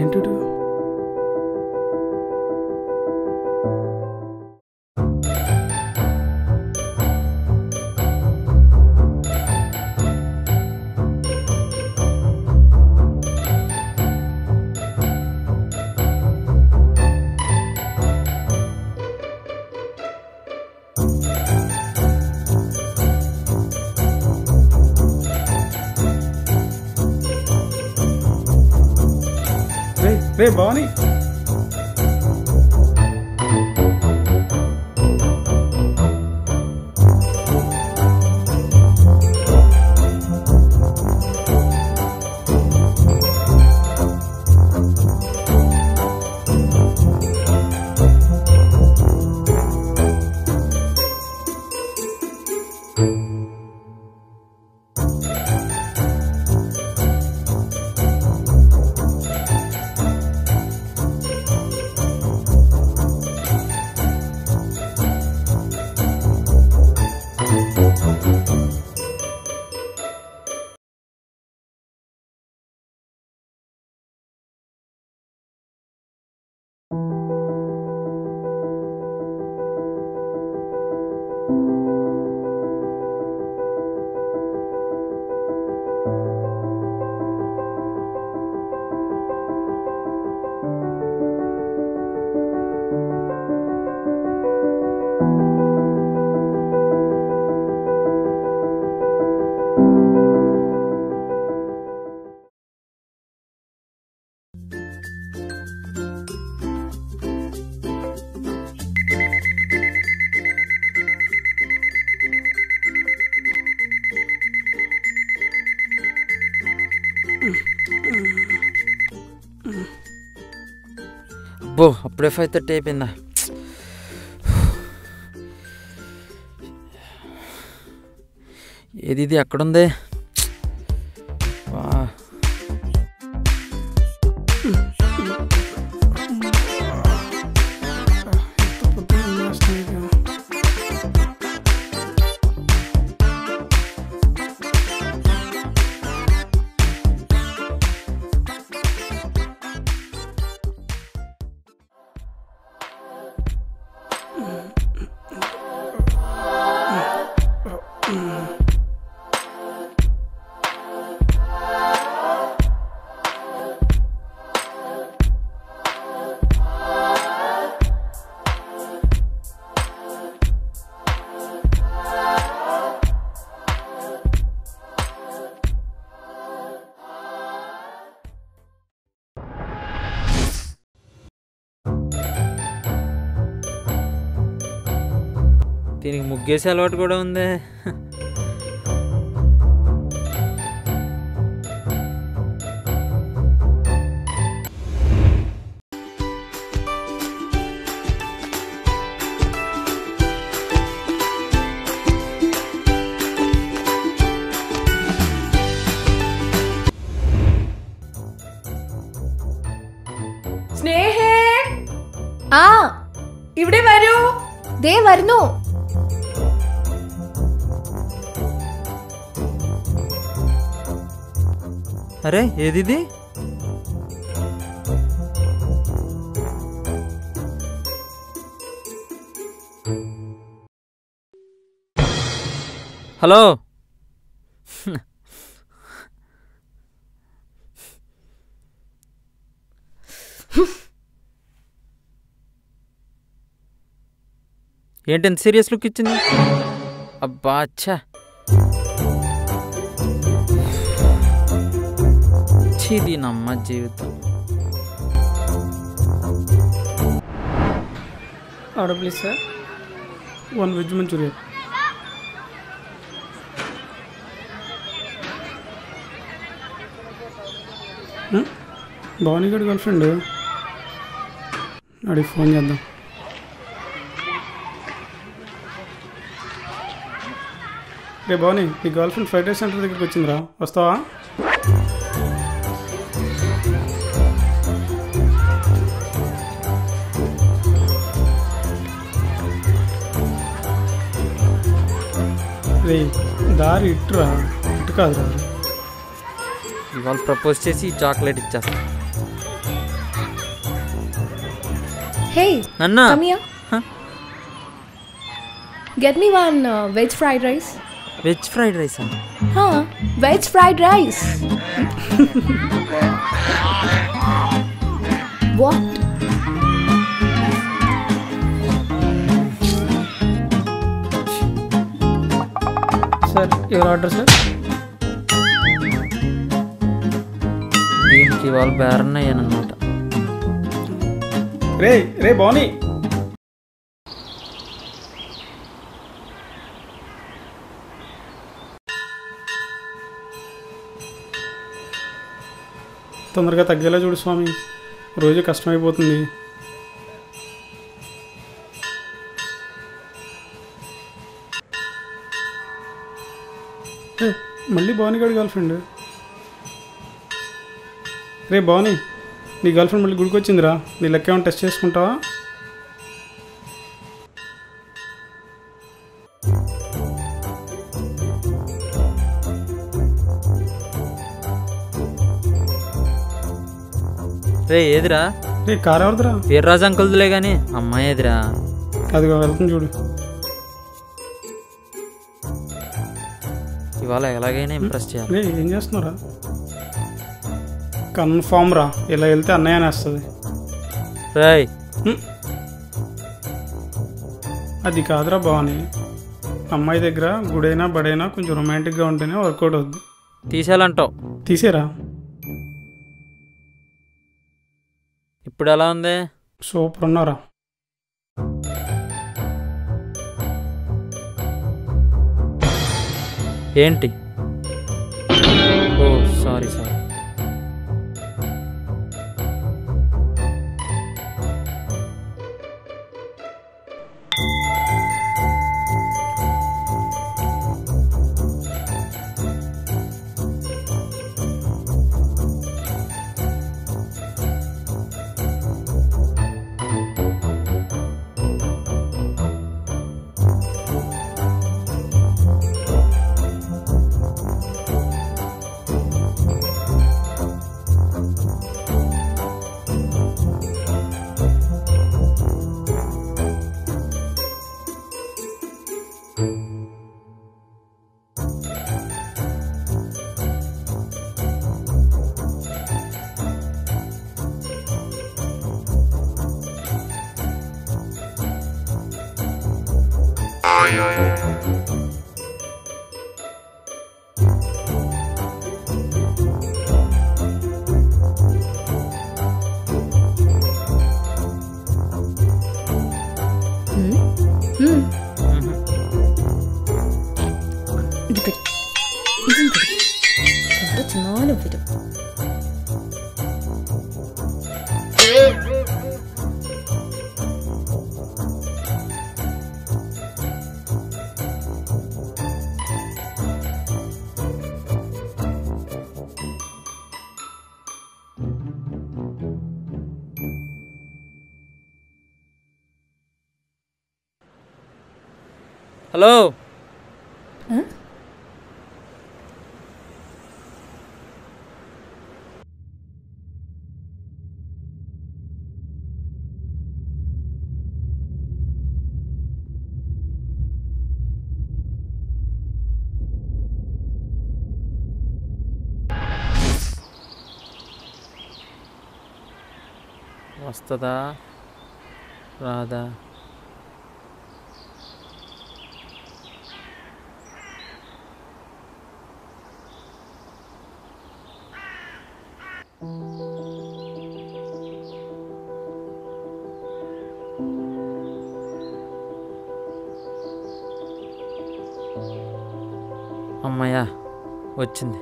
ఏంటి రే భవాని అబ్బో అప్పుడే 5:30 అయిపోయిందా? ఏది ఇది ఎక్కడుంది? దీనికి ముగ్గేసే అలవాటు కూడా ఉంది. സ്നേഹേ ആ ഇവിടെ വരൂ. ദേ വരുന്നു. అరే ఏది? హలో, ఏంటి ఎంత సీరియస్ లుక్ ఇచ్చింది? అబ్బా అచ్చా, ఇది నమ్మ జీవితం. Order please sir. 1 veg Manchurian. Bhavani గడి గర్ల్ ఫ్రెండ్ అడిగి ఫోన్ చేద్దాం. రే భవానీ, నీ girl friend fried rice centre దగ్గరికి వచ్చిందిరా, వస్తావా? రే దారి ఇట్టురా, ఇటు కాదురా. ఇవాళ ప్రపోజ్ చేసి చాక్లెట్ ఇచ్చేస్తా. Hey, Anna. come here. Huh? Get me one veg fried rice. Veg fried rice Huh? Veg fried rice. What? Sir your order sir. దీనికి వాళ్ళు బేరన్ అయ్యానమాట. రే రే బానీ, తొందరగా తగ్గేలా చూడు స్వామి, రోజు కష్టమైపోతుంది. మళ్ళీ బానీ గడి గర్ల్ ఫ్రెండ్. రే బానీ, నీ గర్ల్ ఫ్రెండ్ మళ్ళీ గుడికి వచ్చిందిరా. నీ లెక్క ఏమైనా టెస్ట్ చేసుకుంటావా? రే ఏదిరా? రే కార్ ఎవరిదిరా? వీర్రాజు అంకుల్దిలే కానీ అమ్మాయి ఏదిరా? అదిగో వెళ్తుంది చూడు. ఇవాళ ఎలాగైనా ఇంప్రెస్ చేయాలి. రే ఏం చేస్తున్నారా? కన్ఫామ్ రా, ఇలా వెళ్తే అన్నయ్య అనేస్తుంది. రేయ్ అది కాదురా బావని, అమ్మాయి దగ్గర గుడైనా బడైనా కొంచెం రొమాంటిక్గా ఉంటేనే వర్కౌట్ అవుద్ది. తీసేయాలంటావు? తీసేరా. ఇప్పుడు ఎలా ఉంది? సూపర్ ఉన్నారా. ఏంటి? ఓ సారీ సారీ. హలో. వస్తుందా రాదా? അമ്മയാ వచ్చింది.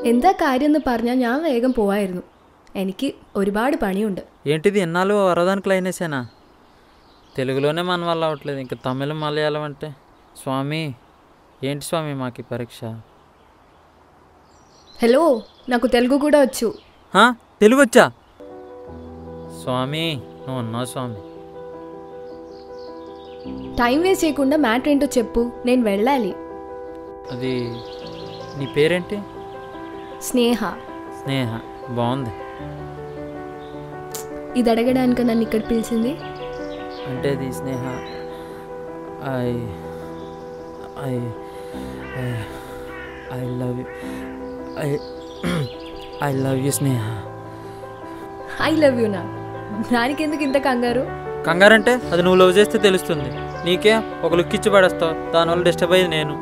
എന്താ കാര്യം എന്ന് പറഞ്ഞാൽ ഞാൻ വേഗം പോവായിരുന്നു. എനിക്ക് ഒരുപാട് പണിയുണ്ട്. ఏంటిది ఎన్నాళ్ళు వరదానికి లైన్ వేసానా? తెలుగులోనే మన వల్ల అవ్వట్లేదు, ఇంకా తమిళం మలయాళం అంటే స్వామి ఏంటి స్వామి మాకు పరీక్ష? హలో, నాకు తెలుగు కూడా వచ్చు. తెలుగు వచ్చా? స్వామి నువ్వు ఉన్నావు స్వామి. టైం వేస్ట్ చేయకుండా మ్యాటర్ ఏంటో చెప్పు, నేను వెళ్ళాలి. అది నీ పేరేంటి? స్నేహ. స్నేహ బాగుంది. ఇది అడగడానికి నన్ను ఇక్కడ పిలిచింది. అంటే అది Sneha. I I I love you. I I love you Sneha. I love you నా. దానికి ఎందుకు ఇంత కంగారు? కంగారంటే అది నువ్వు లవ్ చేస్తే తెలుస్తుంది. నీకే ఒక లుక్ ఇచ్చి పడేస్తావు, దానివల్ల డిస్టర్బ్ అయ్యేది నేను.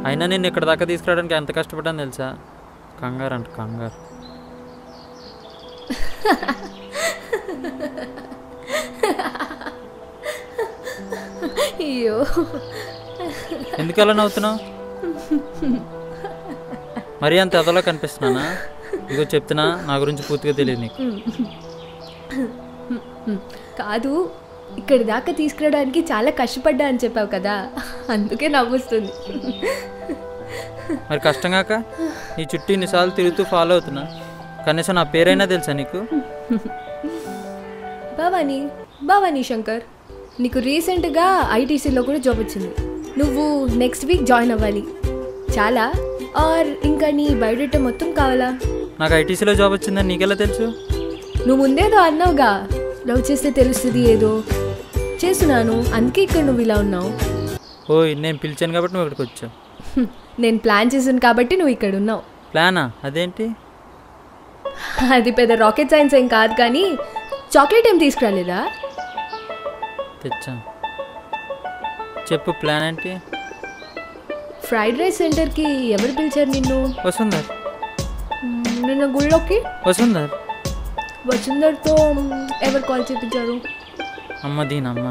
అయినా నేను ఇక్కడ దాకా తీసుకురావడానికి ఎంత కష్టపడ్డాను తెలుసా? కంగారు అంట కంగారు. అయ్యో ఎందుకు అలా నవ్వుతున్నావు? మరీ అంత ఎదలో కనిపిస్తున్నానా? ఇదిగో చెప్తున్నా, నా గురించి పూర్తిగా తెలియదు నీకు. కాదు, ఇక్కడి దాకా తీసుకురావడానికి చాలా కష్టపడ్డా అని చెప్పావు కదా, అందుకే నవ్వుస్తుంది. మరి కష్టం కాక నీ చుట్టూ ఇన్నిసార్లు తిరుగుతూ ఫాలో అవుతున్నా, కనీసం నా పేరైనా తెలుసా నీకు? భవానీ, భవానీ శంకర్. నీకు రీసెంట్గా ఐటీసీలో కూడా జాబ్ వచ్చింది. నువ్వు నెక్స్ట్ వీక్ జాయిన్ అవ్వాలి. చాలా ఆర్ ఇంకా నీ బయోడేటా మొత్తం కావాలా? నాకు ఐటీసీలో జాబ్ వచ్చిందని నీకెలా తెలుసు? నువ్వు ముందేదో అన్నావుగా, లవ్ చేస్తే తెలుస్తుంది ఏదో. చేస్తున్నాను, అందుకే ఇక్కడ నువ్వు ఇలా ఉన్నావు. ఓయ్, నేను పిలిచాను కాబట్టి నువ్వు ఇక్కడికి వచ్చావు. నేను ప్లాన్ చేశాను కాబట్టి నువ్వు ఇక్కడ ఉన్నావు. ప్లానా? అదేంటి? అది పెద్ద రాకెట్ సైన్స్ ఏం కాదు, కానీ చాక్లెట్ ఏం తీసుకురాలేదా? తెచ్చా. చెప్పు, ప్లాన్ ఏంటి? ఫ్రైడ్ రైస్ సెంటర్కి ఎవరు పిలిచారు నిన్ను? వసుంధర్. నిన్న గుళ్ళోకి వసుంధర్. వసుంధర్తో ఎవరు కాల్ చేయించారు? అమ్మ దీనమ్మ.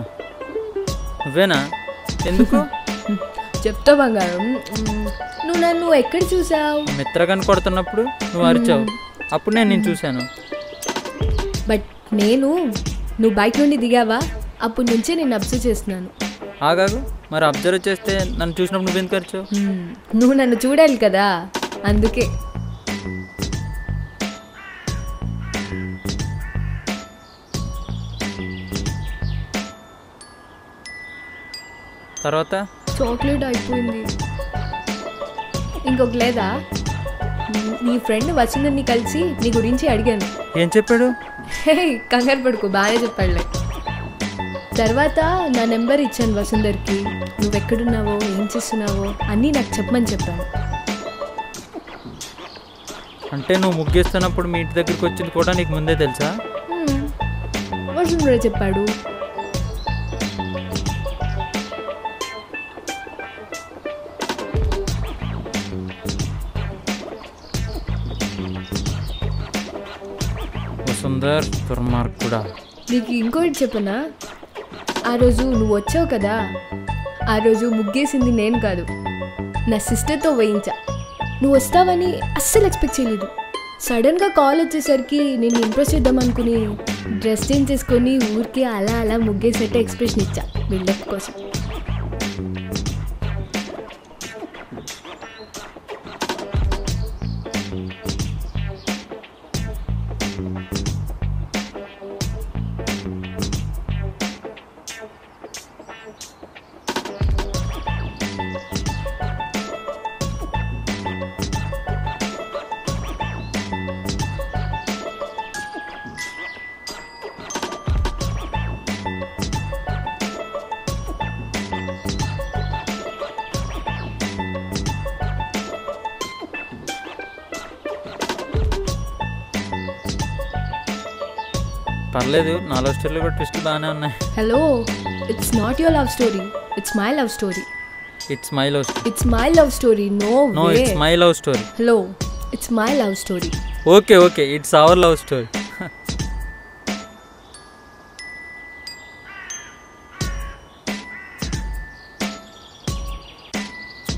నువ్వేనా? ఎందుకు? చెప్తా బంగారం. నువ్వు నన్ను ఎక్కడ చూసావు? మిత్రగాని కొడుతున్నప్పుడు నువ్వు అరిచావు, అప్పుడు నేను నిన్ను చూశాను. బట్ నువ్వు బైక్ నుండి దిగావా, అప్పటి నుంచే నేను అబ్జర్వ్ చేస్తున్నాను. ఆగాగు, మరి అబ్జర్వ్ చేస్తే నన్ను చూసినప్పుడు నువ్వెందుకు అరిచావు? నువ్వు నన్ను చూడాలి కదా, అందుకే. తర్వాత చాక్లెట్ అయిపోయింది. ఇంకొక లేదా? నీ ఫ్రెండ్ వచ్చిందని కలిసి నీ గురించి అడిగాను. ఏం చెప్పాడు? హే, కంగారు పడుకో, బాగానే చెప్పాడులే. తర్వాత నా నెంబర్ ఇచ్చాను వసుంధర్కి. నువ్వెక్కడున్నావో, ఏం చేస్తున్నావో అన్నీ నాకు చెప్పమని చెప్పాను. అంటే నువ్వు ముగ్గేస్తున్నప్పుడు మీ ఇంటి దగ్గరికి వచ్చింది కూడా నీకు ముందే తెలుసా? వసుంధరే చెప్పాడు. వసుంధర్ దుర్మార్గుడా. నీకు ఇంకోటి చెప్పనా? ఆ రోజు నువ్వు వచ్చావు కదా, ఆ రోజు ముగ్గేసింది నేను కాదు, నా సిస్టర్తో వేయించా. నువ్వు వస్తావని అస్సలు ఎక్స్పెక్ట్ చేయలేదు. సడన్గా కాల్ వచ్చేసరికి నేను ఇంప్రెస్ చేద్దాం అనుకుని డ్రెస్ చేంజ్ చేసుకొని ఊరికి అలా అలా ముగ్గేసేట్టే ఎక్స్ప్రెషన్ ఇచ్చా బిల్డప్ కోసం. పర్లేదు, నా లవ్ స్టోరీలో కూడా ట్విస్ట్ బాగానే ఉన్నాయి. Hello, it's not your love story, it's my love story. It's my love story. It's my love story. No way. It's my love story. Hello, it's my love story. Okay okay, it's our love story.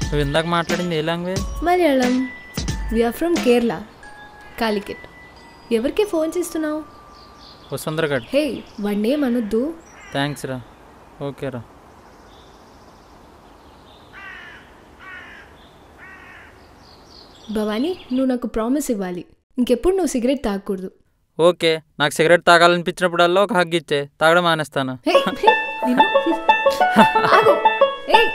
నువ్వు ఇందాక మాట్లాడింది ఏ language? Malayalam. We're from Kerala, Calicut. ఎవరికి phone చేస్తున్నావు? వసుంధరగడ్. హే, వాడిని ఏమనొద్దు. Thanks రా. Okay రా. భవానీ, నువ్వు నాకు ప్రామిస్ ఇవ్వాలి, ఇంకెప్పుడు నువ్వు సిగరెట్ తాగకూడదు. ఓకే, నాకు సిగరెట్ తాగాలనిపించినప్పుడల్లా ఒక హగ్ ఇచ్చే, తాగడం మానేస్తాను. హే, నిన్ను. ఆగు. ఏయ్,